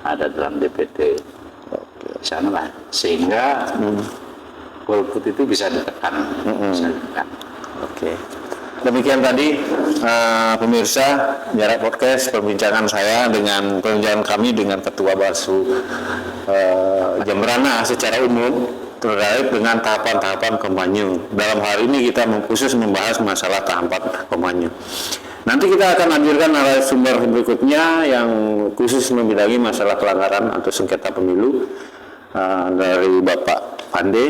ada dalam DPT sana lah, sehingga golput itu bisa ditekan. Oke. Demikian tadi pemirsa Jarak Podcast perbincangan kami dengan Ketua Bawaslu Jemberana secara umum terkait dengan tahapan-tahapan kampanye. Dalam hal ini kita khusus membahas masalah tahapan kampanye. Nanti kita akan hadirkan narasumber berikutnya yang khusus membidangi masalah pelanggaran atau sengketa pemilu dari Bapak Pande.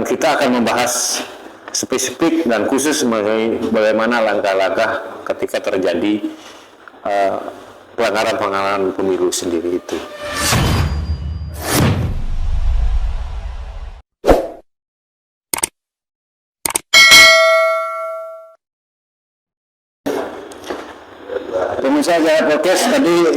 Kita akan membahas spesifik dan khusus mengenai bagaimana langkah-langkah ketika terjadi pelanggaran pemilu sendiri itu. Pemirsa Jarak Podcast,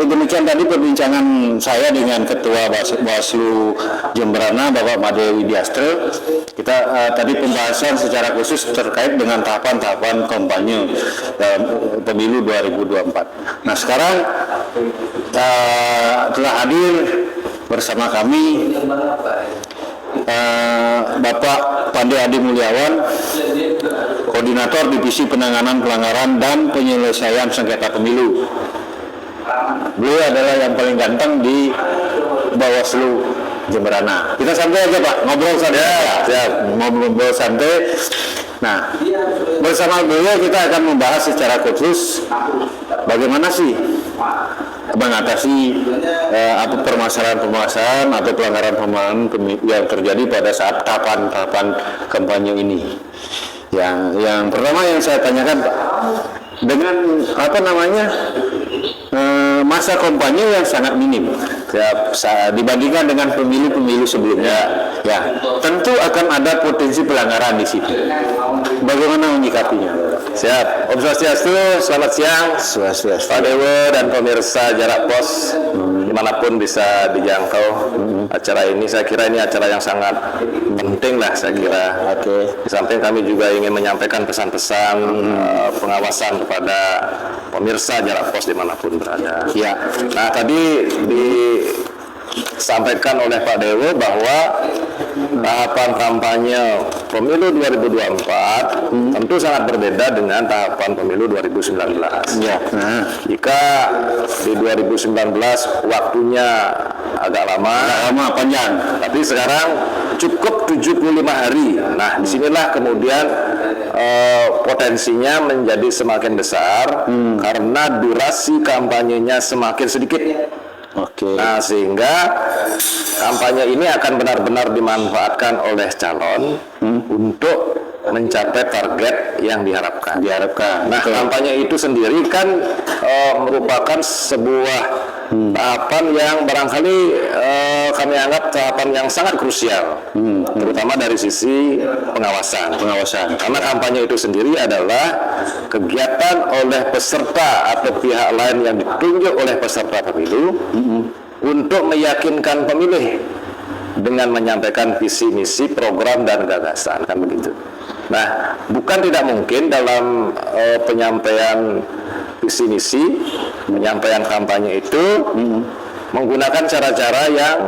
demikian tadi perbincangan saya dengan Ketua Bawaslu Jemberana Bapak Made Widiastre. Kita tadi pembahasan secara khusus terkait dengan tahapan-tahapan kampanye dalam pemilu 2024. Nah sekarang telah hadir bersama kami Bapak Pande Adi Mulyawan, Koordinator Divisi Penanganan Pelanggaran dan Penyelesaian Sengketa Pemilu. Beliau adalah yang paling ganteng di Bawaslu Jemberana. Kita santai aja Pak, ngobrol santai. Nah, bersama beliau kita akan membahas secara khusus bagaimana sih mengatasi permasalahan atau pelanggaran yang terjadi pada saat tahapan kampanye ini. Yang pertama yang saya tanyakan Pak, dengan masa kampanye yang sangat minim dibandingkan dengan pemilu-pemilu sebelumnya, ya tentu akan ada potensi pelanggaran di situ. Bagaimana menyikapinya? Siap. Om Swastiastu, selamat siang. Pak Dewo dan pemirsa Jarak Pos dimanapun bisa dijangkau. Acara ini saya kira ini acara yang sangat penting lah saya kira. Di samping kami juga ingin menyampaikan pesan-pesan pengawasan kepada pemirsa Jarak Pos dimanapun berada. Ya. Nah tadi disampaikan oleh Pak Dewo bahwa tahapan kampanye pemilu 2024 tentu sangat berbeda dengan tahapan pemilu 2019. Ya. Jika di 2019 waktunya agak lama panjang, tapi sekarang cukup 75 hari. Nah, disinilah kemudian potensinya menjadi semakin besar karena durasi kampanyenya semakin sedikit. Nah, sehingga kampanye ini akan benar-benar dimanfaatkan oleh calon untuk mencapai target yang diharapkan. Nah, kampanye itu sendiri kan merupakan sebuah tahapan yang barangkali kami anggap tahapan yang sangat krusial, terutama dari sisi pengawasan. Karena kampanye itu sendiri adalah kegiatan oleh peserta atau pihak lain yang ditunjuk oleh peserta pemilu untuk meyakinkan pemilih dengan menyampaikan visi misi, program dan gagasan, kan begitu. Nah, bukan tidak mungkin dalam penyampaian visi misi, penyampaian kampanye itu menggunakan cara-cara yang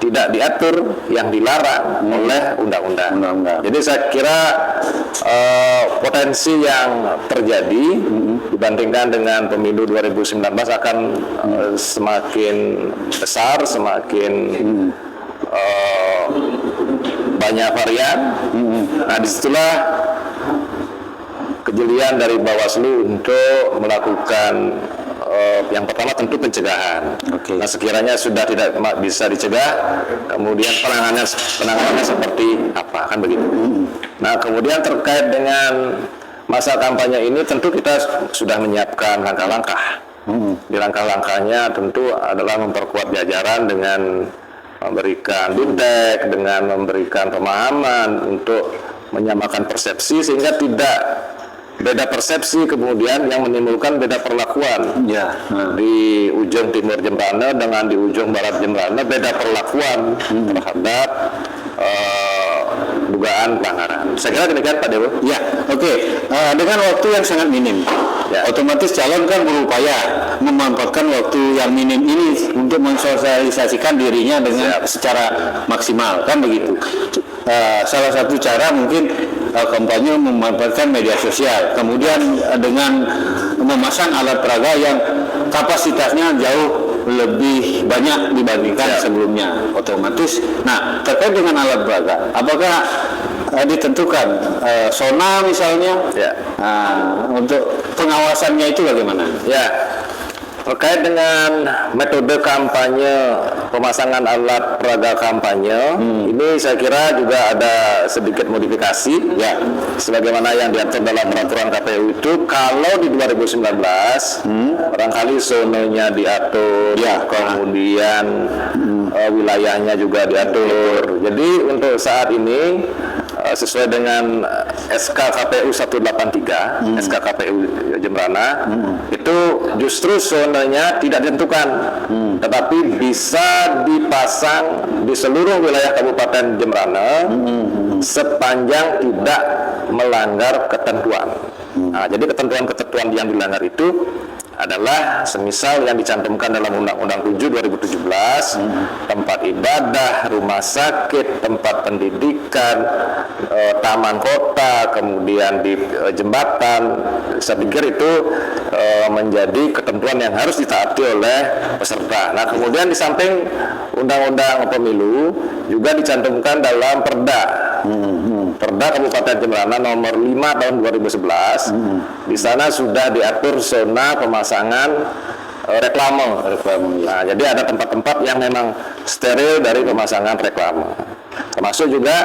tidak diatur, yang dilarang oleh undang-undang. Jadi saya kira potensi yang terjadi dibandingkan dengan pemilu 2019 akan semakin besar, semakin banyak varian. Nah, disitulah kejelian dari Bawaslu untuk melakukan yang pertama tentu pencegahan. Nah, sekiranya sudah tidak bisa dicegah, kemudian penanganannya seperti apa, kan begitu. Nah, kemudian terkait dengan masa kampanye ini tentu kita sudah menyiapkan langkah-langkah. Di langkah-langkahnya tentu adalah memperkuat jajaran dengan memberikan feedback, dengan memberikan pemahaman untuk menyamakan persepsi sehingga tidak beda persepsi kemudian yang menimbulkan beda perlakuan. Di ujung timur Jemberana dengan di ujung barat Jemberana beda perlakuan terhadap dugaan pelanggaran. Saya kira demikian Pak Dewo. Ya, oke. Dengan waktu yang sangat minim, Ya. otomatis calon kan berupaya memanfaatkan waktu yang minim ini untuk mensosialisasikan dirinya dengan secara maksimal, kan begitu. Salah satu cara mungkin kampanye memanfaatkan media sosial, kemudian dengan memasang alat peraga yang kapasitasnya jauh lebih banyak dibandingkan sebelumnya, otomatis. Nah, terkait dengan alat peraga, apakah ditentukan zona misalnya? Ya. Untuk pengawasannya itu bagaimana? Ya, terkait dengan metode kampanye pemasangan alat peraga kampanye, ini saya kira juga ada sedikit modifikasi, ya, sebagaimana yang diatur dalam peraturan KPU itu. Kalau di 2019 barangkali zonanya diatur, ya, kemudian wilayahnya juga diatur. Jadi untuk saat ini sesuai dengan SK KPU 183, SK KPU Jembrana, itu justru zonanya tidak ditentukan, tetapi bisa dipasang di seluruh wilayah Kabupaten Jembrana sepanjang tidak melanggar ketentuan. Nah, jadi ketentuan-ketentuan yang dilanggar itu adalah semisal yang dicantumkan dalam Undang-Undang 7 2017, tempat ibadah, rumah sakit, tempat pendidikan, taman kota, kemudian di jembatan. Saya pikir itu menjadi ketentuan yang harus ditaati oleh peserta. Nah, kemudian di samping Undang-Undang Pemilu juga dicantumkan dalam Perda Kabupaten Jembrana nomor 5 tahun 2011. Di sana sudah diatur zona pemasangan reklame. Nah, jadi ada tempat-tempat yang memang steril dari pemasangan reklame. Termasuk juga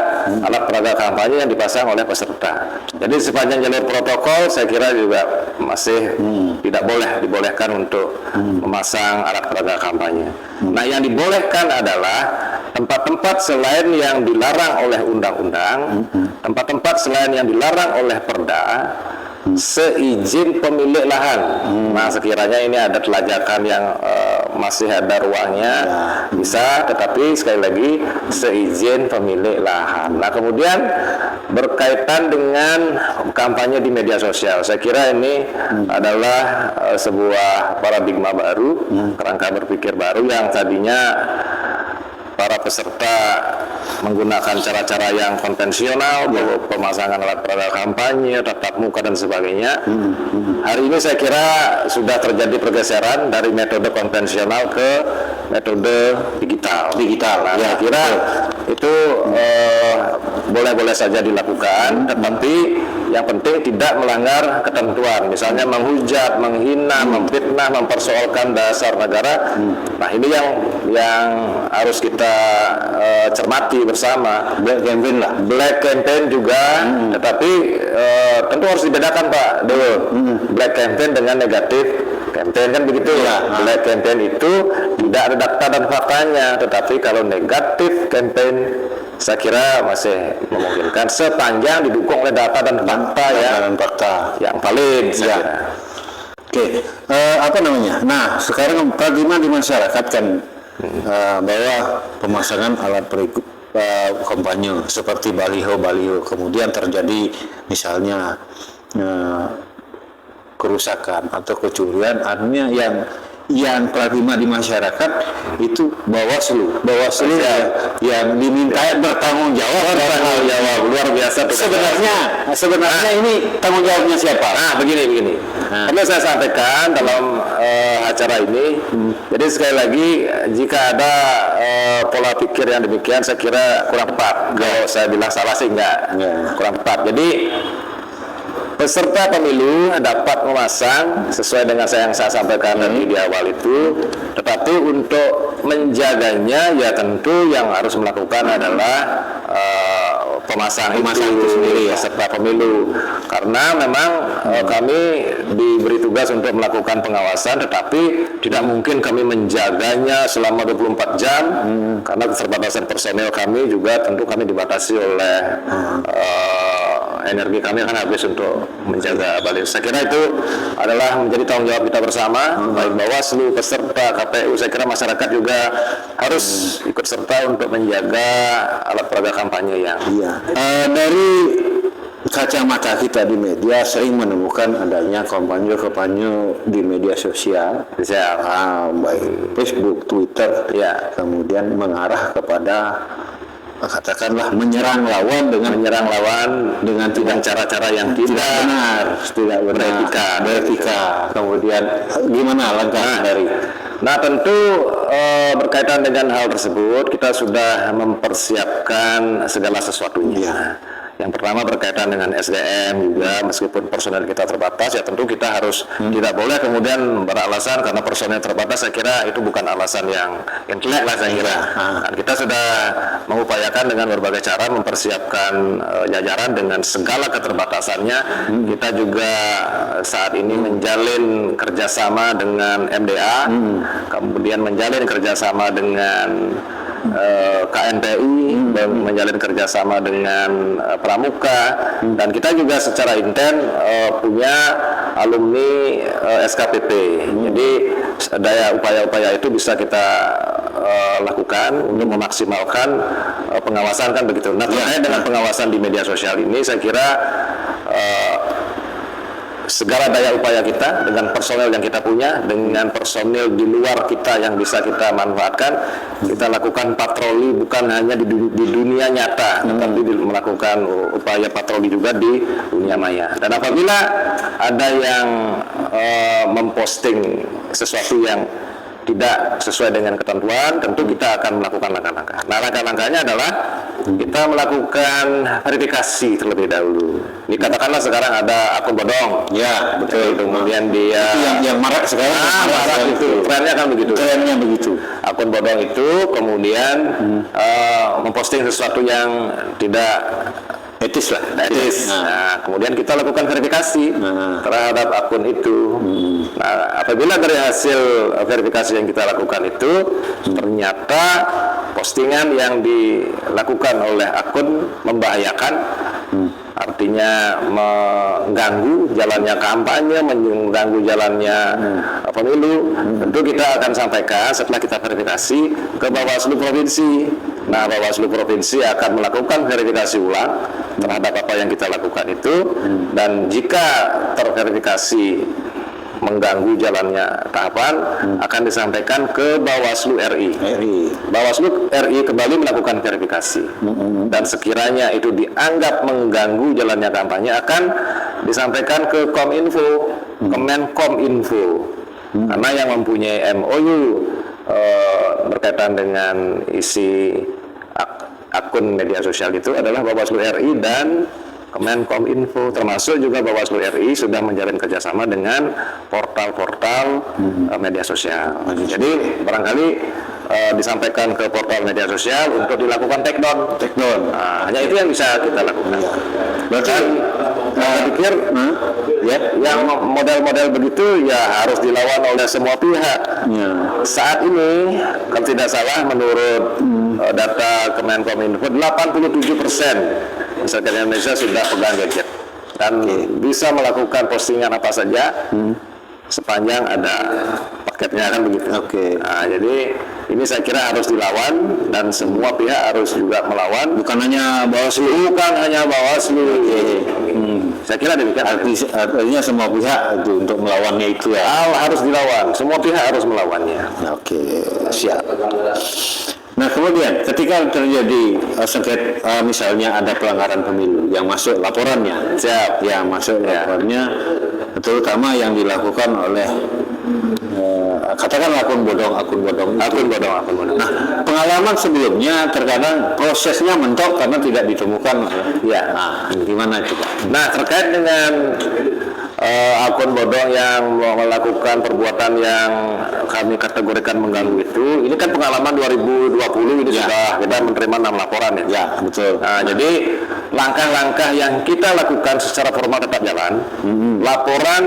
alat peraga kampanye yang dipasang oleh peserta. Jadi sepanjang jalur protokol saya kira juga masih tidak dibolehkan untuk memasang alat peraga kampanye. Nah, yang dibolehkan adalah tempat-tempat selain yang dilarang oleh undang-undang, tempat-tempat selain yang dilarang oleh Perda, seizin pemilik lahan. Nah, sekiranya ini ada telajakan yang masih ada ruangnya, bisa, tetapi sekali lagi seizin pemilik lahan. Nah, kemudian berkaitan dengan kampanye di media sosial, saya kira ini adalah sebuah paradigma baru, kerangka berpikir baru yang tadinya para peserta menggunakan cara-cara yang konvensional, pemasangan alat peraga kampanye, tatap muka dan sebagainya. Hari ini saya kira sudah terjadi pergeseran dari metode konvensional ke metode digital. Nah, saya kira itu boleh-boleh saja dilakukan, tetapi yang penting tidak melanggar ketentuan. Misalnya menghujat, menghina, memfitnah, mempersoalkan dasar negara. Nah, ini yang harus kita cermati bersama. Black campaign juga, tetapi tentu harus dibedakan Pak Dewo. Black campaign dengan negatif campaign, kan begitu ya. Black campaign itu tidak ada data dan faktanya, tetapi kalau negatif campaign saya kira masih memungkinkan sepanjang didukung oleh data dan fakta yang valid, saya kira. Oke, apa namanya? Nah, sekarang paradigma di masyarakat kan bahwa pemasangan alat kampanye seperti baliho, kemudian terjadi misalnya kerusakan atau kecurian, artinya yang paradigma di masyarakat itu Bawaslu yang diminta bertanggung jawab luar biasa. Sebenarnya ini tanggung jawabnya siapa? Nah, begini. Perlu saya sampaikan dalam acara ini. Jadi sekali lagi, jika ada pola pikir yang demikian, saya kira kurang tepat. Kalau saya bilang salah sih enggak. Kurang tepat. Jadi peserta pemilu dapat memasang sesuai dengan yang saya sampaikan tadi di awal itu, tetapi untuk menjaganya ya tentu yang harus melakukan adalah pemasang itu sendiri, peserta pemilu. Karena memang kami diberi tugas untuk melakukan pengawasan, tetapi tidak mungkin kami menjaganya selama 24 jam karena keterbatasan personel kami juga tentu kami dibatasi oleh energi kami akan habis untuk menjaga Bali. Saya kira itu adalah menjadi tanggung jawab kita bersama, baik Bawaslu, peserta, KPU. Saya kira masyarakat juga harus ikut serta untuk menjaga alat peraga kampanye yang dari kacamata kita di media sering menemukan adanya kampanye di media sosial, baik Facebook, Twitter, kemudian mengarah kepada katakanlah menyerang lawan dengan tidak cara-cara yang tidak benar, beretika. Kemudian gimana langkah dari? Nah, tentu berkaitan dengan hal tersebut kita sudah mempersiapkan segala sesuatunya. Yang pertama berkaitan dengan SDM juga, meskipun personel kita terbatas, ya tentu kita harus tidak boleh kemudian beralasan karena personel terbatas. Saya kira itu bukan alasan yang jelek lah saya kira. Dan kita sudah mengupayakan dengan berbagai cara mempersiapkan jajaran dengan segala keterbatasannya. Kita juga saat ini menjalin kerjasama dengan MDA, kemudian menjalin kerjasama dengan KNPI, menjalin kerjasama dengan Pramuka, dan kita juga secara inten punya alumni SKPP. Jadi daya upaya-upaya itu bisa kita lakukan untuk memaksimalkan pengawasan kan begitu. Nah, terkait dengan pengawasan di media sosial ini saya kira segala daya upaya kita dengan personel yang kita punya, dengan personel di luar kita yang bisa kita manfaatkan, kita lakukan patroli bukan hanya di dunia nyata, tetapi melakukan upaya patroli juga di dunia maya. Dan apabila ada yang memposting sesuatu yang tidak sesuai dengan ketentuan, tentu kita akan melakukan langkah-langkah. Nah, langkah-langkahnya adalah kita melakukan verifikasi terlebih dahulu. Dikatakanlah sekarang ada akun bodong. Ya, betul. Kemudian dia yang marak sekarang. Marak itu. Trennya kan begitu. Akun bodong itu kemudian memposting sesuatu yang tidak etis. Nah, kemudian kita lakukan verifikasi terhadap akun itu. Nah, apabila dari hasil verifikasi yang kita lakukan itu ternyata postingan yang dilakukan oleh akun membahayakan, artinya mengganggu jalannya kampanye, mengganggu jalannya pemilu, tentu kita akan sampaikan setelah kita verifikasi ke Bawaslu Provinsi. Nah, Bawaslu Provinsi akan melakukan verifikasi ulang terhadap apa yang kita lakukan itu, dan jika terverifikasi mengganggu jalannya tahapan, akan disampaikan ke Bawaslu RI. Bawaslu RI kembali melakukan verifikasi, dan sekiranya itu dianggap mengganggu jalannya kampanye akan disampaikan ke Kominfo, Kemenkominfo, karena yang mempunyai MOU berkaitan dengan isi akun media sosial itu adalah Bawaslu RI dan Kemenkominfo, termasuk juga Bawaslu RI sudah menjalin kerjasama dengan portal-portal media sosial. Jadi barangkali disampaikan ke portal media sosial untuk dilakukan take down. Nah, hanya itu yang bisa kita lakukan. Bahkan saya pikir yang model-model begitu ya harus dilawan oleh semua pihak. Saat ini kalau tidak salah menurut data Kemenkominfo 87% masyarakat Indonesia sudah pegang gadget dan bisa melakukan postingan apa saja sepanjang ada paketnya kan begitu. Nah, jadi ini saya kira harus dilawan dan semua pihak harus juga melawan, bukan hanya Bawaslu. Saya kira demikian. Artinya semua pihak itu untuk melawannya itu ya. Harus dilawan, semua pihak harus melawannya. Siap. Nah, kemudian ketika terjadi misalnya ada pelanggaran pemilu yang masuk laporannya, laporannya, terutama yang dilakukan oleh katakan akun bodong. Nah, pengalaman sebelumnya terkadang prosesnya mentok karena tidak ditemukan. Nah, gimana itu, Pak? Nah, terkait dengan akun bodong yang melakukan perbuatan yang kami kategorikan mengganggu itu, ini kan pengalaman 2020 ini sudah kita menerima 6 laporan ya. Ya, betul. Nah, jadi langkah-langkah yang kita lakukan secara formal tetap jalan. Laporan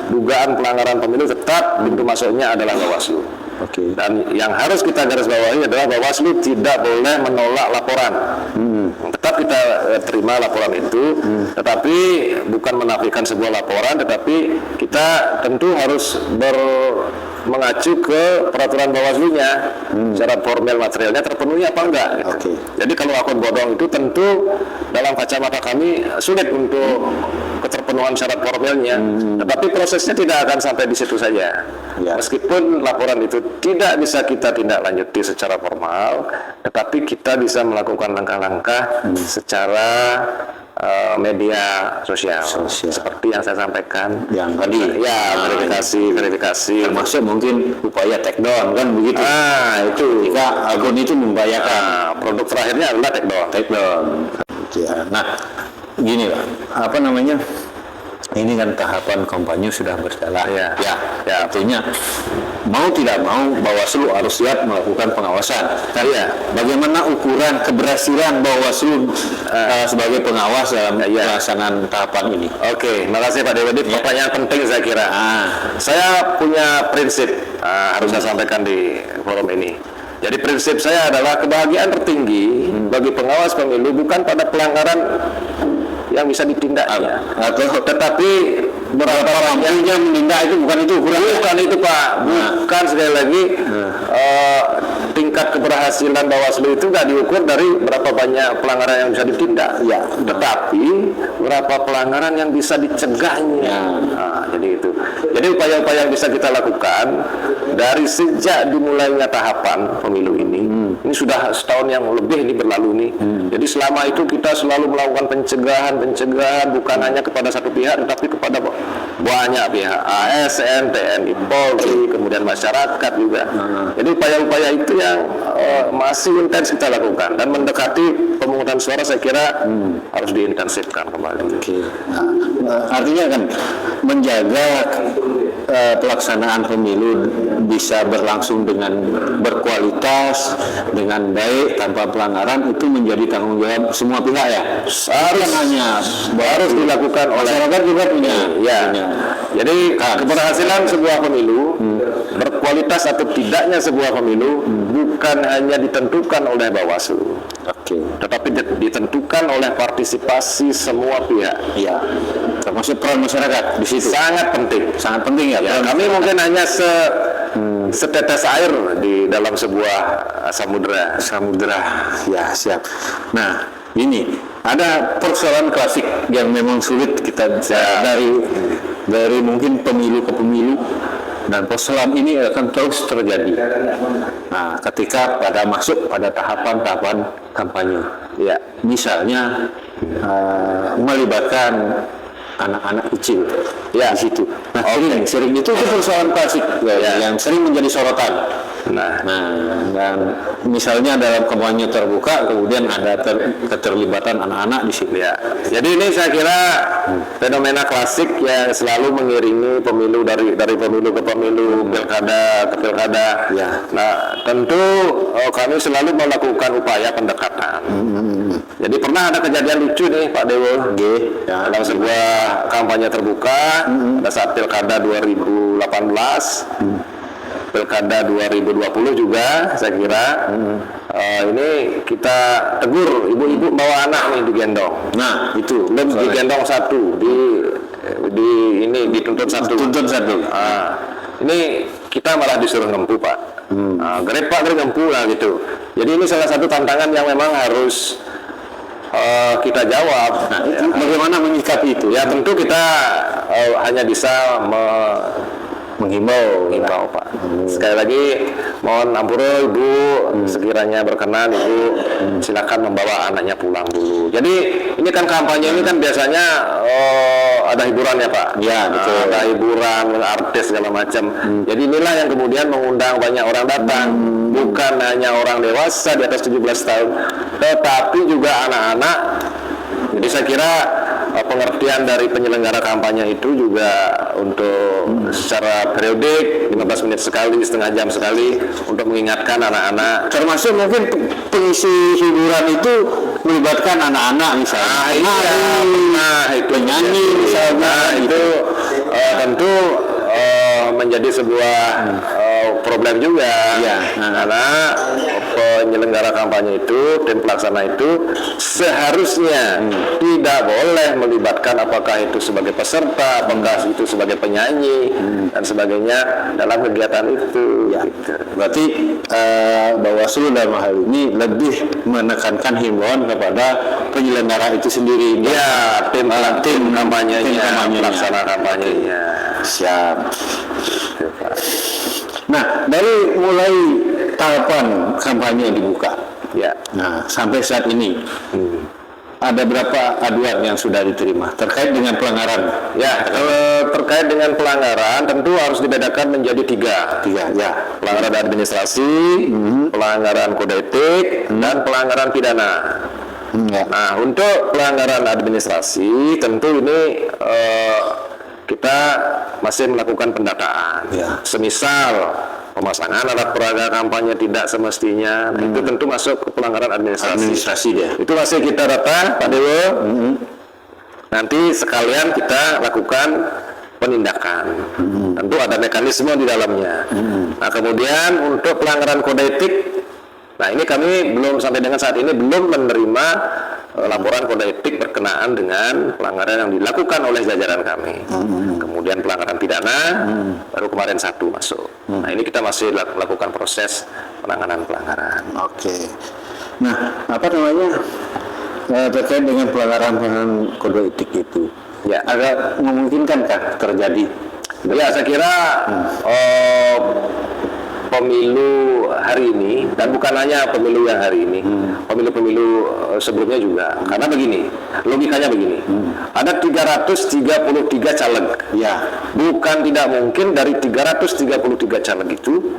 dugaan pelanggaran pemilu tetap pintu masuknya adalah Bawaslu. Oke. Dan yang harus kita garis bawahi adalah Bawaslu tidak boleh menolak laporan. Tetap kita terima laporan itu, tetapi bukan menafikan sebuah laporan, tetapi kita tentu harus mengacu ke peraturan Bawaslu-nya, secara formal materialnya terpenuhi apa enggak. Gitu. Oke. Jadi kalau akun bodong itu tentu dalam kacamata kami sulit untuk keterpenuhan syarat formalnya, tetapi prosesnya tidak akan sampai di situ saja. Ya. Meskipun laporan itu tidak bisa kita tindak lanjuti secara formal, tetapi kita bisa melakukan langkah-langkah secara media sosial, seperti yang saya sampaikan Yang tadi. ya, verifikasi Termasuk mungkin upaya take down kan begitu. itu Jika akun itu membahayakan. produk terakhirnya adalah take down. Take down. Ya. Nah, gini lah, apa namanya? Ini kan tahapan kampanye sudah berjalan. Ya. Artinya mau tidak mau Bawaslu harus siap melakukan pengawasan. Iya. Bagaimana ukuran keberhasilan Bawaslu sebagai pengawas dalam pelaksanaan tahapan ini? Oke, makasih Pak Dewa. Ini pertanyaan penting saya kira. Saya punya prinsip harus saya sampaikan di forum ini. Jadi prinsip saya adalah kebahagiaan tertinggi bagi pengawas pemilu bukan pada pelanggaran yang bisa ditindaknya, tetapi berapa mampunya menindak itu bukan itu ukuran. Bukan itu Pak, bukan sekali lagi tingkat keberhasilan Bawaslu itu nggak diukur dari berapa banyak pelanggaran yang bisa ditindak, tetapi berapa pelanggaran yang bisa dicegahnya. Jadi itu. Jadi upaya-upaya yang bisa kita lakukan dari sejak dimulainya tahapan pemilu ini sudah setahun yang lebih ini berlalu nih. Jadi selama itu kita selalu melakukan pencegahan bukan hanya kepada satu pihak, tetapi kepada banyak pihak, ASN, TNI, Polri, kemudian masyarakat juga. Jadi upaya-upaya itu yang masih intens kita lakukan dan mendekati pemungutan suara saya kira harus diintensifkan kembali. Artinya kan menjaga pelaksanaan pemilu bisa berlangsung dengan berkualitas, dengan baik, tanpa pelanggaran, itu menjadi tanggung jawab semua pihak ya. Harus dilakukan oleh masyarakat juga punya. Jadi keberhasilan sebuah pemilu, berkualitas atau tidaknya sebuah pemilu bukan hanya ditentukan oleh Bawaslu, tetapi ditentukan oleh partisipasi semua pihak. Termasuk peran masyarakat di situ. Sangat penting ya. Kami mungkin hanya setetes air di dalam sebuah samudera. Ya, siap. Nah, ini ada persoalan klasik yang memang sulit kita dari mungkin pemilu ke pemilu, dan persoalan ini akan terus terjadi. Nah, ketika masuk pada tahapan kampanye, misalnya melibatkan anak-anak kecil di situ. Nah, sering itu persoalan klasik yang sering menjadi sorotan. Dan misalnya dalam kampanye terbuka kemudian ada keterlibatan anak-anak di situ. Jadi ini saya kira fenomena klasik yang selalu mengiringi pemilu dari pemilu ke pemilu, pilkada ke pilkada. Nah, tentu kami selalu melakukan upaya pendekatan. Jadi pernah ada kejadian lucu nih Pak Dewo, dalam sebuah kampanye terbuka pada saat pilkada 2018, pilkada 2020 juga saya kira ini kita tegur ibu-ibu bawa anak nih digendong. Nah itu digendong satu dituntut satu. Ini kita malah disuruh ngempu Pak. Grepak ngempu lah gitu. Jadi ini salah satu tantangan yang memang harus kita jawab. Bagaimana menyikapi itu? Ya tentu kita hanya bisa menghimbau Pak. Sekali lagi mohon ampun Ibu, sekiranya berkenan Ibu silakan membawa anaknya pulang dulu. Jadi ini kan kampanye ini kan biasanya ada hiburan ya Pak. Betul. Ada hiburan, artis segala macam. Jadi inilah yang kemudian mengundang banyak orang datang. Bukan hanya orang dewasa di atas 17 tahun, tetapi juga anak-anak. Jadi saya kira pengertian dari penyelenggara kampanye itu juga untuk secara periodik 15 menit sekali, setengah jam sekali untuk mengingatkan anak-anak. Termasuk mungkin pengisi hiburan itu melibatkan anak-anak misalnya. Itu penyanyi misalnya. Itu tentu menjadi sebuah problem juga, karena penyelenggara kampanye itu, tim pelaksana itu seharusnya tidak boleh melibatkan apakah itu sebagai peserta, apakah itu sebagai penyanyi dan sebagainya dalam kegiatan itu. Gitu. Berarti Bawaslu dalam hal ini lebih menekankan himbauan kepada penyelenggara itu sendiri. Ya, tim kampanyenya, pelaksana kampanyenya. Siap. Nah, dari mulai tahapan kampanye dibuka, Ya. nah sampai saat ini ada berapa aduan yang sudah diterima terkait dengan pelanggaran? Ya, terkait dengan pelanggaran tentu harus dibedakan menjadi tiga, ya. pelanggaran administrasi, pelanggaran kode etik, dan pelanggaran pidana. Ya. Nah, untuk pelanggaran administrasi tentu ini kita masih melakukan pendataan. Ya. Semisal pemasangan alat peraga kampanye tidak semestinya, nah, itu tentu masuk ke pelanggaran administrasi. dia. Itu masih kita data, Pak Dewo. Nanti sekalian kita lakukan penindakan. Tentu ada mekanisme di dalamnya. Nah, kemudian untuk pelanggaran kode etik, nah ini kami belum sampai dengan saat ini belum menerima laporan kode etik berkenaan dengan pelanggaran yang dilakukan oleh jajaran kami. Kemudian pelanggaran pidana baru kemarin 1 masuk. Nah, ini kita masih lakukan proses penanganan pelanggaran. Oke. Nah, apa namanya terkait dengan pelanggaran kode etik itu? Ya, Agak memungkinkankah terjadi? ya saya kira pemilu hari ini, dan bukan hanya pemilu yang hari ini, pemilu-pemilu sebelumnya juga. Karena begini, logikanya begini, ada 333 caleg. Ya. Bukan tidak mungkin dari 333 caleg itu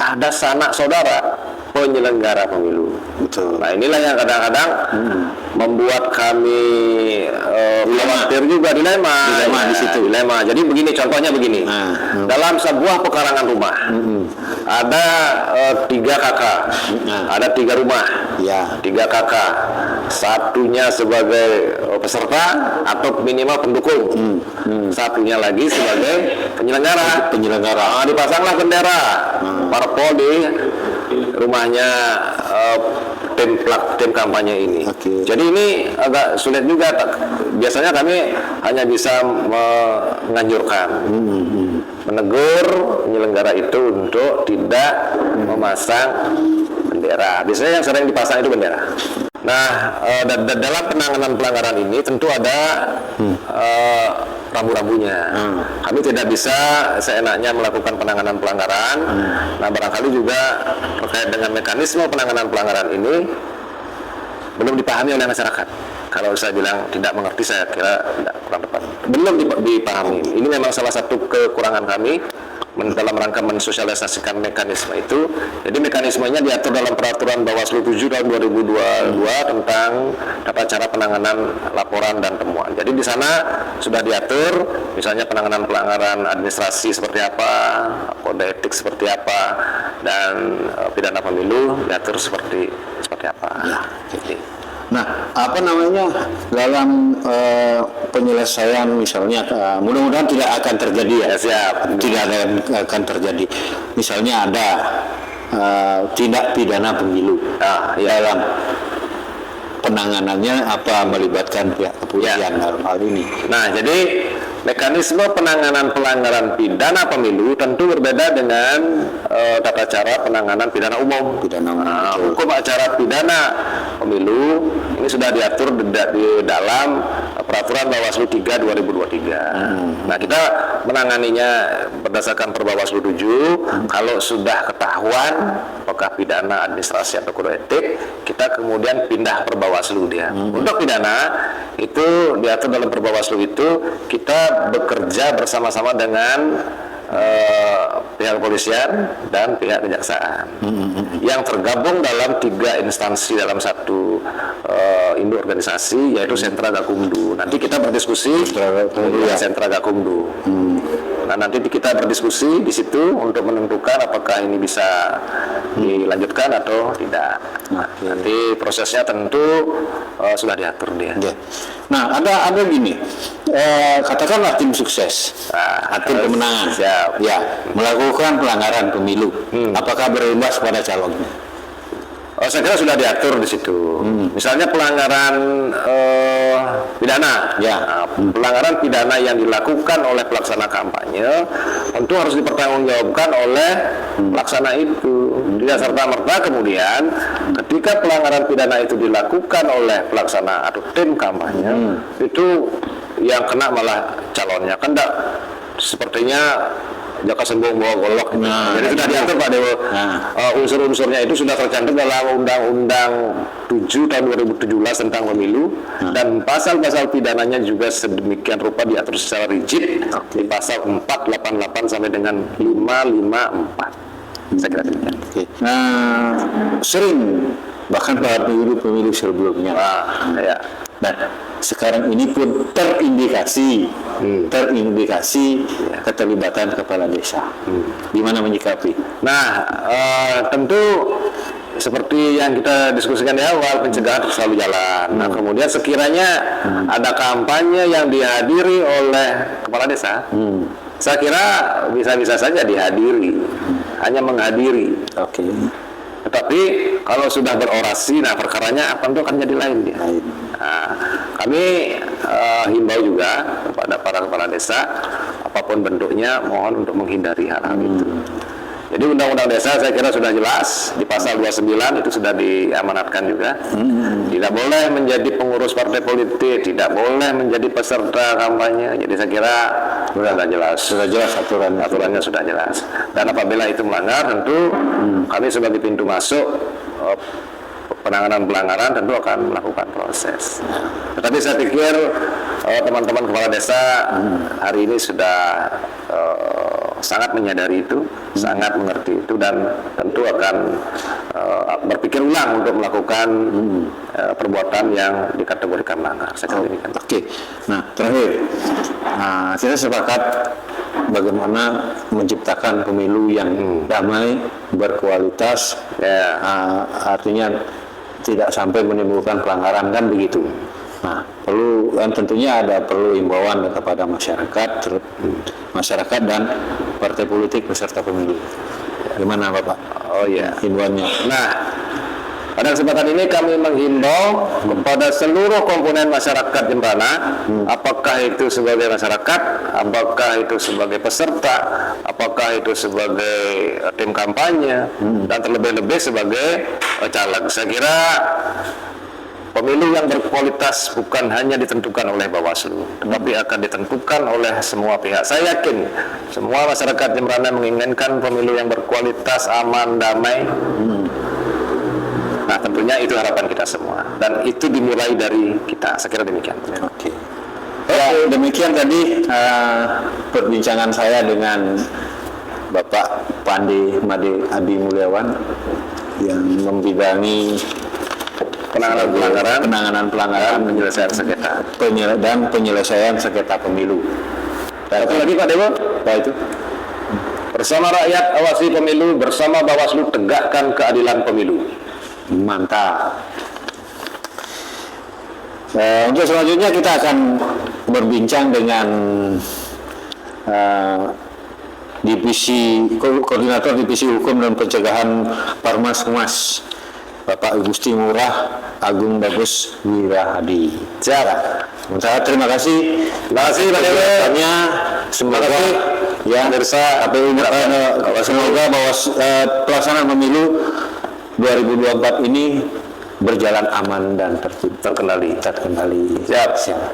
ada sanak saudara penyelenggara pemilu. Betul. Nah, inilah yang kadang-kadang membuat kami khawatir juga, dilema di situ. Dilema. Jadi begini, contohnya begini. Dalam sebuah pekarangan rumah ada 3 kakak, ada 3 rumah, 3 kakak, satunya sebagai peserta atau minimal pendukung, satunya lagi sebagai penyelenggara. Nah, dipasanglah bendera parpol di rumahnya tim kampanye ini. Oke. Jadi ini agak sulit juga. Biasanya kami hanya bisa menganjurkan, menegur penyelenggara itu untuk tidak memasang bendera. Biasanya yang sering dipasang itu bendera. Nah, dalam penanganan pelanggaran ini tentu ada rambu-rambunya. Kami tidak bisa seenaknya melakukan penanganan pelanggaran. Nah, barangkali juga terkait dengan mekanisme penanganan pelanggaran ini belum dipahami oleh masyarakat. Kalau saya bilang tidak mengerti, saya kira tidak, kurang tepat. Belum dipahami. Ini memang salah satu kekurangan kami dalam rangka mensosialisasikan mekanisme itu. Jadi mekanismenya diatur dalam peraturan Bawaslu 7 tahun 2022 tentang tata cara penanganan laporan dan temuan. Jadi di sana sudah diatur, misalnya penanganan pelanggaran administrasi seperti apa, kode etik seperti apa, dan pidana pemilu diatur seperti apa. Ya. Jadi, Nah, apa namanya dalam penyelesaian misalnya, mudah-mudahan tidak akan terjadi ya. siap. Tidak akan terjadi. Misalnya ada tindak pidana pemilu dalam penanganannya apa melibatkan pihak kepolisian dalam hal ini. Nah, jadi mekanisme penanganan pelanggaran pidana pemilu tentu berbeda dengan tata cara penanganan pidana umum. Hukum acara pidana pemilu ini sudah diatur di dalam peraturan Bawaslu 3 2023. Nah, kita menanganinya berdasarkan Perbawaslu 7. Kalau sudah ketahuan apakah pidana administrasi atau kode etik, kita kemudian pindah Perbawaslu dia. Untuk pidana itu diatur dalam Perbawaslu itu kita bekerja bersama-sama dengan pihak kepolisian dan pihak kejaksaan. yang tergabung dalam 3 instansi dalam satu induk organisasi, yaitu Sentra Gakumdu. Nanti kita berdiskusi dengan Sentra Gakumdu. Nah, nanti kita berdiskusi di situ untuk menentukan apakah ini bisa dilanjutkan atau tidak. Nanti prosesnya tentu sudah diatur dia. Nah, ada gini, katakanlah tim sukses, tim pemenangan, ya melakukan pelanggaran pemilu, apakah berimbas pada calonnya? Saya kira sudah diatur di situ. Misalnya pelanggaran pidana, pelanggaran pidana yang dilakukan oleh pelaksana kampanye tentu harus dipertanggungjawabkan oleh pelaksana itu. Tidak serta-merta kemudian ketika pelanggaran pidana itu dilakukan oleh pelaksana atau tim kampanye, itu yang kena malah calonnya. Kan enggak, sepertinya jaka sembung bawa golok. Jadi sudah diatur Pak Dewo. Unsur-unsurnya itu sudah tercantum dalam Undang-Undang 7 tahun 2017 tentang pemilu, dan pasal-pasal pidananya juga sedemikian rupa diatur secara rigid di pasal 488 sampai dengan 554. Saya kira demikian. Nah, sering bahkan pada pemilu sebelumnya. Dan sekarang ini pun terindikasi keterlibatan kepala desa. Gimana menyikapi? Nah, tentu seperti yang kita diskusikan di awal, pencegahan selalu jalan. Nah, kemudian sekiranya ada kampanye yang dihadiri oleh kepala desa, saya kira bisa-bisa saja dihadiri, hanya menghadiri. Tetapi kalau sudah berorasi, nah perkaranya apa itu akan jadi lain dia. Nah, kami himbau juga kepada para kepala desa, apapun bentuknya, mohon untuk menghindari hal-hal itu. Jadi Undang-Undang Desa saya kira sudah jelas, di pasal 29 itu sudah diamanatkan juga. Tidak boleh menjadi pengurus partai politik, tidak boleh menjadi peserta kampanye. Jadi saya kira sudah jelas. Sudah jelas aturannya sudah jelas. Dan apabila itu melanggar, tentu kami sebagai pintu masuk penanganan pelanggaran tentu akan melakukan proses. Tetapi saya pikir teman-teman kepala desa hari ini sudah sangat menyadari itu, sangat mengerti itu, dan tentu akan berpikir ulang untuk melakukan perbuatan yang dikategorikan melanggar. Saya kira demikian. Nah terakhir, kita sepakat bagaimana menciptakan pemilu yang damai, berkualitas, artinya tidak sampai menimbulkan pelanggaran, kan begitu. Nah, tentunya perlu imbauan kepada masyarakat dan partai politik peserta pemilu. Gimana Bapak? Himbauannya. Nah, pada kesempatan ini kami menghimbau kepada seluruh komponen masyarakat Jembrana, apakah itu sebagai masyarakat, apakah itu sebagai peserta, apakah itu sebagai tim kampanye, dan terlebih-lebih sebagai caleg. Saya kira pemilu yang berkualitas bukan hanya ditentukan oleh Bawaslu, tetapi akan ditentukan oleh semua pihak. Saya yakin semua masyarakat Jembrana menginginkan pemilu yang berkualitas, aman, damai. Nah, tentunya itu harapan kita semua, dan itu dimulai dari kita. Saya kira demikian. Demikian tadi perbincangan saya dengan Bapak Pandi Made Adi Mulyawan yang membidangi penanganan pelanggaran, penyelesaian sengketa dan penyelesaian sengketa pemilu. Dan satu lagi Pak Dewo, itu bersama rakyat awasi pemilu, bersama Bawaslu tegakkan keadilan pemilu. Mantap. Untuk selanjutnya kita akan berbincang dengan Koordinator Divisi Hukum dan Pencegahan Parmas Humas, Bapak Gusti Ngurah Agung Bagus Wirahadi. Sementara terima kasih. Terima kasih Pak Dewo. Semoga semoga bahwa pelaksanaan pemilu 2024 ini berjalan aman dan terkendali. Siap.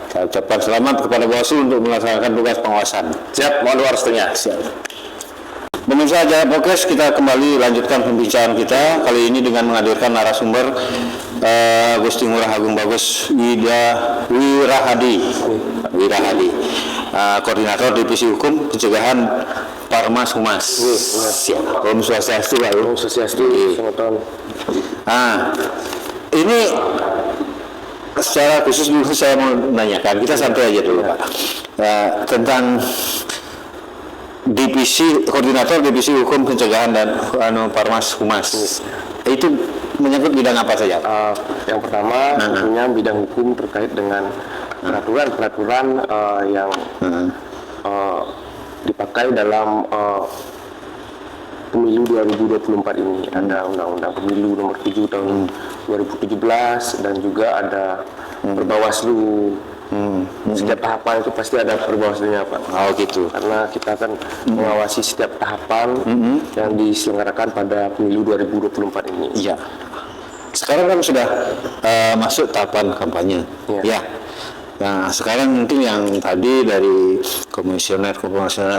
Saya ucapkan selamat kepada Bawaslu untuk melaksanakan tugas pengawasan. Siap, mohon doa restunya. Siap. Pemirsa Jaya Podcast, kita kembali lanjutkan pembicaraan kita kali ini dengan menghadirkan narasumber Gusti Ngurah Agung Bagus Wirahadi, Koordinator Divisi Hukum Pencegahan Parmas Humas. Siap. Om Swastiastu Pak. Om Swastiastu. Nah, ini secara khusus dulu saya mau menanyakan, kita santai aja dulu Pak, tentang koordinator divisi hukum pencegahan dan Parmas Humas. Itu menyangkut bidang apa saja? Yang pertama tentunya bidang hukum terkait dengan peraturan-peraturan yang dipakai dalam pemilu 2024 ini. Ada Undang-Undang Pemilu nomor 7 tahun 2017 dan juga ada Perbawaslu. Setiap tahapan itu pasti ada perbawaslunya Pak. Oh gitu. Karena kita akan mengawasi setiap tahapan yang diselenggarakan pada pemilu 2024 ini. Iya. Sekarang kan sudah masuk tahapan kampanye. Ya. Nah sekarang mungkin yang tadi dari komisioner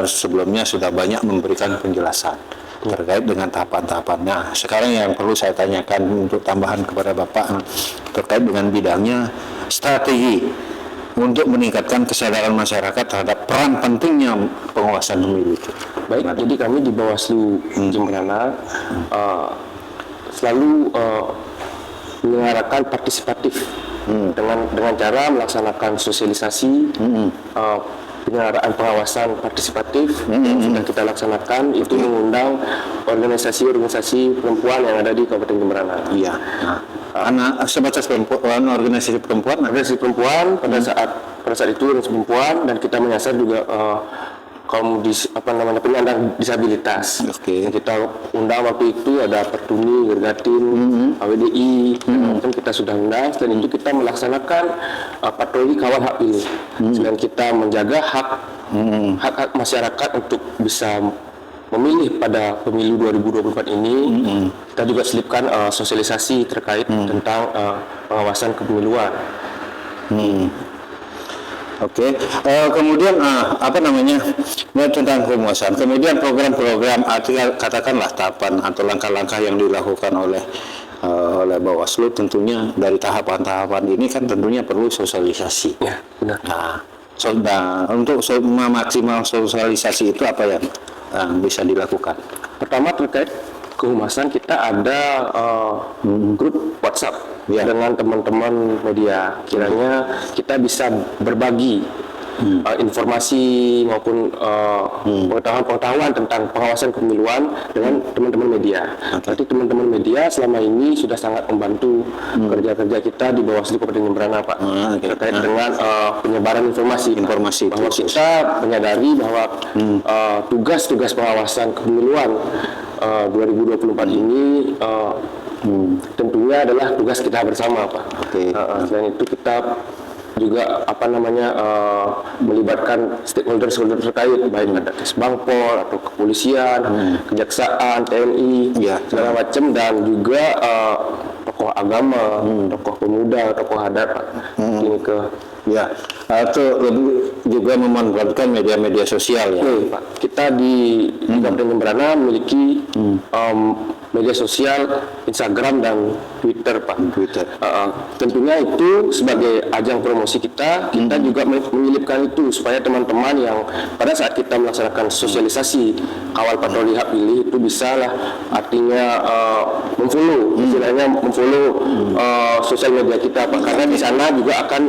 sebelumnya sudah banyak memberikan penjelasan terkait dengan tahapan-tahapannya. Sekarang yang perlu saya tanyakan untuk tambahan kepada Bapak terkait dengan bidangnya strategi untuk meningkatkan kesadaran masyarakat terhadap peran pentingnya pengawasan pemilu itu. Baik, jadi kami di Bawaslu Jemberana selalu menyelenggarakan partisipatif dengan cara melaksanakan sosialisasi, penyelenggaraan pengawasan partisipatif yang sudah kita laksanakan itu mengundang organisasi-organisasi perempuan yang ada di Kabupaten Jemberana. Iya. Anak sebatas perempuan, organisasi perempuan pada saat itu organisasi perempuan, dan kita menyasar juga kaum penyandang disabilitas. Yang kita undang waktu itu ada Pertuni, Gergatin, AWDI, dan kita sudah undang, dan itu kita melaksanakan patroli kawal hak pilih. Selain kita menjaga hak masyarakat untuk bisa memilih pada pemilu 2024 ini, kita juga selipkan sosialisasi terkait tentang pengawasan kepemiluan. Oke. Kemudian tentang pengawasan. Kemudian program-program, katakanlah tahapan atau langkah-langkah yang dilakukan oleh Bawaslu, tentunya dari tahapan-tahapan ini kan tentunya perlu sosialisasi. Ya, benar. Nah, untuk memaksimal sosialisasi itu apa yang bisa dilakukan? Pertama terkait kehumasan, kita ada grup WhatsApp dengan teman-teman media. Kiranya kita bisa berbagi informasi maupun pengetahuan tentang pengawasan kepemiluan dengan teman-teman media. Berarti teman-teman media selama ini sudah sangat membantu kerja-kerja kita di Bawaslu Kabupaten Jemberana Pak, terkait dengan penyebaran informasi bahwa kita menyadari bahwa tugas-tugas pengawasan kepemiluan 2024 ini tentunya adalah tugas kita bersama Pak. Selain itu kita juga melibatkan stakeholder terkait, baik ada Kesbangpol atau kepolisian, kejaksaan, TNI, segala macam, dan juga tokoh agama, tokoh pemuda, tokoh adat Pak. Ini itu juga memanfaatkan media-media sosial ya. Pak. Kita di Kabupaten Jemberana memiliki media sosial Instagram dan Twitter Pak. Tentunya itu sebagai ajang promosi kita juga menyelipkan itu supaya teman-teman yang pada saat kita melaksanakan sosialisasi kawal patroli hak pilih itu bisa lah, artinya memfollow sosial media kita Pak, karena di sana juga akan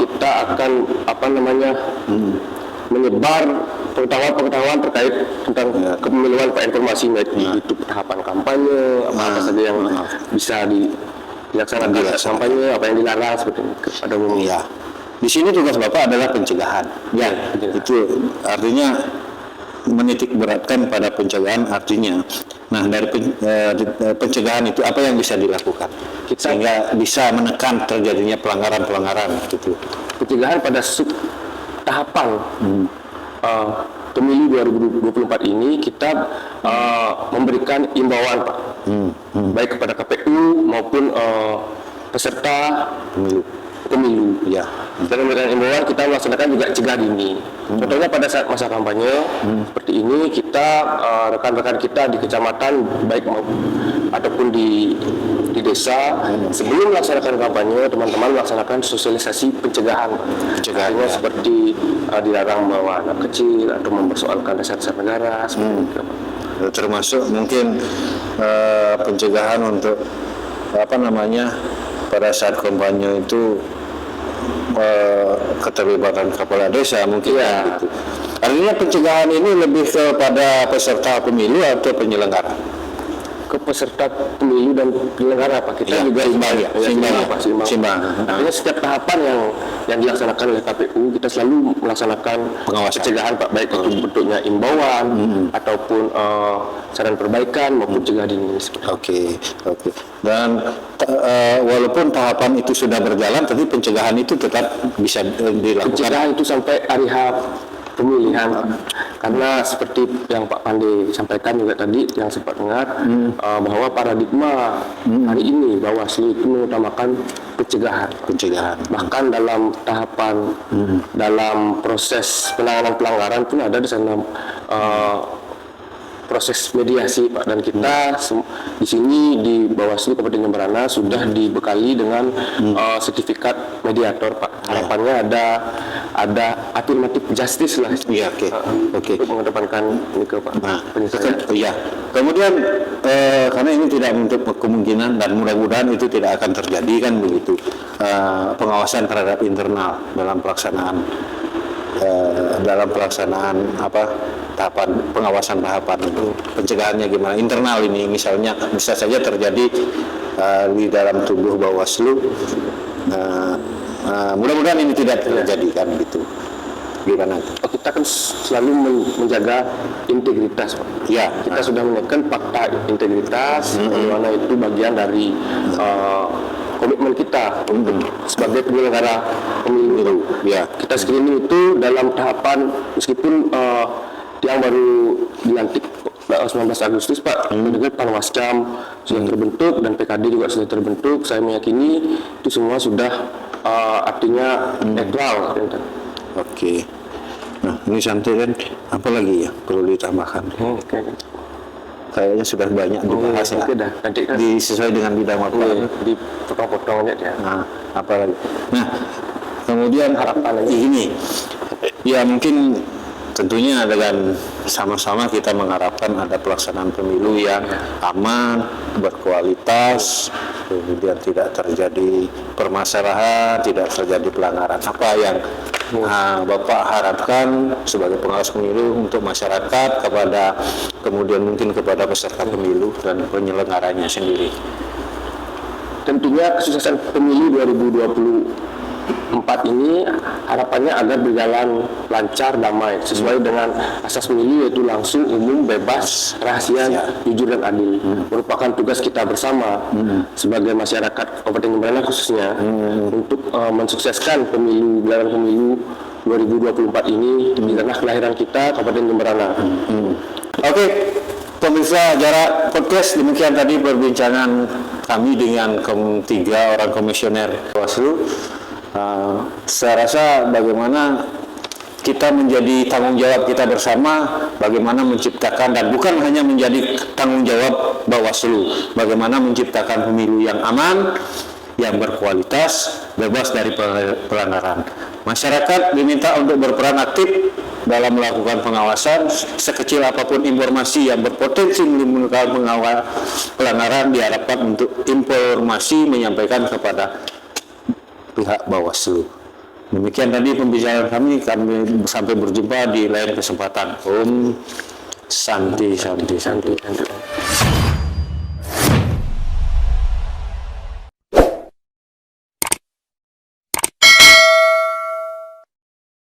kita akan menyebar pengetahuan terkait tentang kepemiluan Pak, informasi itu tahapan kampanye, apa saja yang bisa dilaksanakan kampanye, apa yang dilarang seperti itu pada umumnya. Di sini tugas Bapak adalah pencegahan. Itu artinya menitik beratkan pada pencegahan artinya. Nah, dari pencegahan itu apa yang bisa dilakukan sehingga bisa menekan terjadinya pelanggaran-pelanggaran gitu. Pencegahan pada tahapan pemilu 2024 ini kita memberikan imbauan Pak, baik kepada KPU maupun peserta pemilu. Ya. Dan memberikan imbauan kita melaksanakan juga cegah dini. Contohnya pada saat masa kampanye seperti ini, kita rekan-rekan kita di kecamatan baik ataupun di desa sebelum melaksanakan kampanye, teman-teman melaksanakan sosialisasi pencegahan. Pencegahannya seperti dilarang membawa anak kecil atau mempersoalkan dasar-dasar negara seperti itu. Termasuk mungkin pencegahan untuk pada saat kampanye itu keterlibatan kepala desa mungkin gitu. Artinya pencegahan ini lebih kepada peserta pemilu atau penyelenggara? Ke peserta pemilu dan penyelenggara Pak, kita juga seimbang. Artinya setiap tahapan yang dilaksanakan oleh KPU kita selalu melaksanakan pengawasan, pencegahan Pak, baik itu bentuknya imbauan ataupun saran perbaikan maupun cegah dini. Oke. Dan walaupun tahapan itu sudah berjalan, tapi pencegahan itu tetap bisa dilakukan. Pencegahan itu sampai hari H pemilihan, karena seperti yang Pak Pande sampaikan juga tadi yang sempat dengar bahwa paradigma hari ini Bawaslu itu mengutamakan pencegahan. Bahkan dalam tahapan dalam proses penanganan pelanggaran pun ada di sana proses mediasi Pak, dan kita di sini di Bawaslu Kabupaten Jemberana sudah dibekali dengan sertifikat mediator Pak. Harapannya ada affirmative justice lah. Iya, oke. Untuk mengedepankan ini ke Pak. Iya. Kemudian karena ini tidak menutup kemungkinan dan mudah-mudahan itu tidak akan terjadi kan begitu. Pengawasan terhadap internal dalam pelaksanaan tahapan pengawasan tahapan itu, pencegahannya gimana internal ini, misalnya bisa saja terjadi di dalam tubuh Bawaslu. Mudah-mudahan ini tidak terjadi kan gitu. Gimana? Kita kan selalu menjaga integritas Pak. Ya, kita sudah menekan fakta integritas, bagaimana itu bagian dari komitmen kita sebagai penyelenggara pemilu. Ya. Kita screening itu dalam tahapan meskipun yang baru dilantik 19 Agustus Pak, dengan Panwascam sudah terbentuk dan PKD juga sudah terbentuk. Saya meyakini itu semua sudah artinya netral. Oke. Nah, ini santai kan, apa lagi ya perlu ditambahkan? Kayaknya sudah banyak dibahas ya. Sesuai dengan bidang waktu. Dipotong-potong aja. Nah, apa lagi? Nah, kemudian harapan lagi ini, ya mungkin tentunya dengan sama-sama kita mengharapkan ada pelaksanaan pemilu yang aman, berkualitas, kemudian tidak terjadi permasalahan, tidak terjadi pelanggaran. Apa yang Bapak harapkan sebagai pengawas pemilu untuk masyarakat, kemudian mungkin kepada peserta pemilu dan penyelenggaranya sendiri? Tentunya kesuksesan pemilu 2024 ini harapannya agar berjalan lancar, damai, sesuai dengan asas pemilu, yaitu langsung, umum, bebas, rahasia, jujur dan adil. Merupakan tugas kita bersama sebagai masyarakat Kabupaten Jemberana khususnya untuk mensukseskan gelaran pemilu 2024 ini di tanah kelahiran kita, Kabupaten Jemberana. Oke. Pemirsa Jarak Podcast, demikian tadi perbincangan kami dengan tiga orang komisioner Bawaslu. Saya rasa bagaimana kita menjadi tanggung jawab kita bersama, bagaimana menciptakan, dan bukan hanya menjadi tanggung jawab Bawaslu, bagaimana menciptakan pemilu yang aman, yang berkualitas, bebas dari pelanggaran. Masyarakat diminta untuk berperan aktif dalam melakukan pengawasan. Sekecil apapun informasi yang berpotensi menimbulkan pelanggaran diharapkan untuk informasi menyampaikan kepada pihak Bawaslu. Demikian tadi pembicaraan kami sampai berjumpa di lain kesempatan. Om Santi.